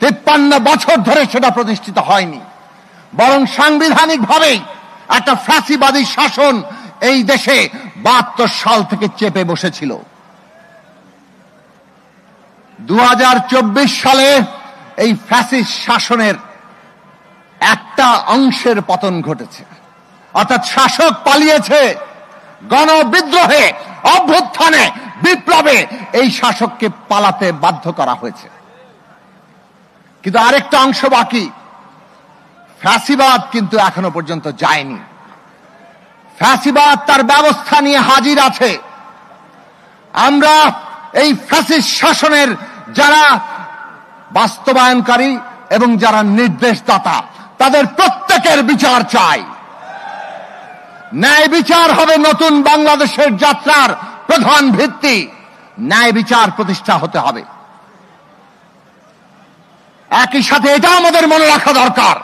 53 বছর ধরে সেটা প্রতিষ্ঠিত হয়নি, বরং সাংবিধানিকভাবেই একটা ফ্যাসিবাদী শাসন এই দেশে 72 সাল থেকে চেপে বসেছিল। 2024 সালে এই ফ্যাসিস্ট শাসনের একটা অংশের পতন ঘটেছে, অর্থাৎ শাসক পালিয়েছে। গণবিদ্রোহে, অভ্যুত্থানে, বিপ্লবে এই শাসককে পালাতে বাধ্য করা হয়েছে। কিন্তু আরেকটা অংশ বাকি। ফ্যাসিবাদ কিন্তু এখনো পর্যন্ত যায়নি। ফ্যাসিবাদ তার ব্যবস্থা নিয়ে হাজির আছে। আমরা এই ফ্যাসিস্ট শাসনের যারা বাস্তবায়নকারী এবং যারা নির্দেশদাতা, তাদের প্রত্যেকের বিচার চাই। ন্যায় বিচার হবে নতুন বাংলাদেশের যাত্রার প্রধান ভিত্তি। ন্যায় বিচার প্রতিষ্ঠা হতে হবে। একই সাথে এটা আমাদের মনে রাখা দরকার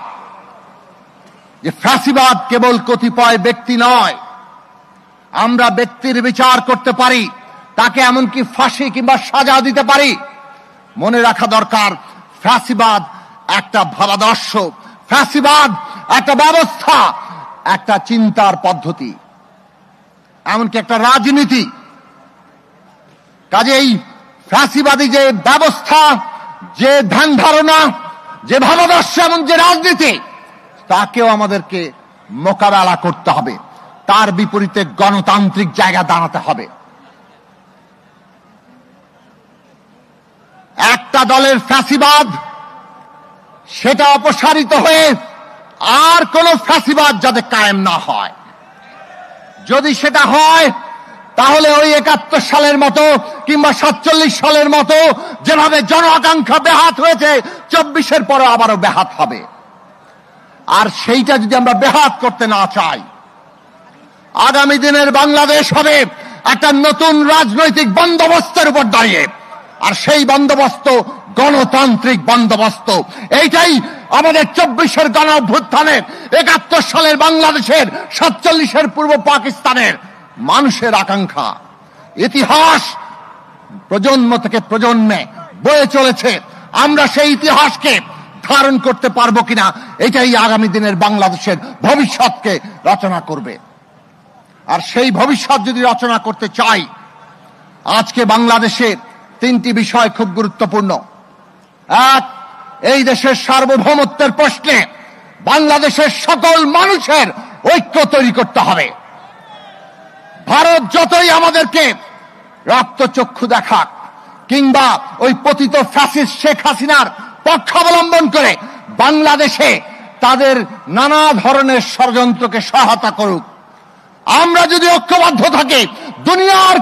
যে ফ্যাসিবাদ কেবল কতিপয় ব্যক্তি নয়। আমরা ব্যক্তির বিচার করতে পারি, তাকে এমনকি ফাঁসি কিংবা সাজা দিতে পারি। মনে রাখা দরকার ফ্যাসিবাদ একটা ভাবাদর্শ, ফ্যাসিবাদ একটা ব্যবস্থা, একটা চিন্তার পদ্ধতি, এমনকি একটা রাজনীতি। কাজেই ফ্যাসিবাদী যে ব্যবস্থা, যে ধ্যান ধারণা, যে ভাবাদর্শ এবং যে রাজনীতি, তাকেও আমাদেরকে মোকাবেলা করতে হবে। তার বিপরীতে গণতান্ত্রিক জায়গা দাঁড়াতে হবে। একটা দলের ফ্যাসিবাদ সেটা অপসারিত হয়ে আর কোন ফ্যাসিবাদ যাতে কায়েম না হয়। যদি সেটা হয় তাহলে ওই 71 সালের মতো কিংবা 47 সালের মতো যেভাবে জন আকাঙ্ক্ষা ব্যাহত হয়েছে, 24-এর পরে আবারও ব্যাহত হবে। আর সেইটা যদি আমরা ব্যাহত করতে না চাই, আগামী দিনের বাংলাদেশ হবে একটা নতুন রাজনৈতিক বন্দোবস্তের উপর দাঁড়িয়ে। আর সেই বন্দোবস্ত গণতান্ত্রিক বন্দোবস্ত। এইটাই আমাদের 24-এর গণ অভ্যুত্থানের, 71 সালের বাংলাদেশের, 47-এর পূর্ব পাকিস্তানের মানুষের আকাঙ্ক্ষা। ইতিহাস প্রজন্ম থেকে প্রজন্মে বয়ে চলেছে। আমরা সেই ইতিহাসকে ধারণ করতে পারবো কিনা, এটাই আগামী দিনের বাংলাদেশের ভবিষ্যৎকে রচনা করবে। আর সেই ভবিষ্যৎ যদি রচনা করতে চাই, আজকে বাংলাদেশে 3টি বিষয় খুব গুরুত্বপূর্ণ। এক, এই দেশের সার্বভৌমত্বের প্রশ্নে বাংলাদেশের সকল মানুষের ঐক্য তৈরি করতে হবে। ভারত যতই আমাদেরকে রক্তচক্ষু দেখাক কিংবা ওই পতিত ফ্যাসিস্ট শেখ হাসিনার পক্ষ অবলম্বন করে বাংলাদেশে তাদের নানা ধরনের ষড়যন্ত্রকে সহায়তা করুক, আমরা যদি ঐক্যবদ্ধ থাকি, দুনিয়ার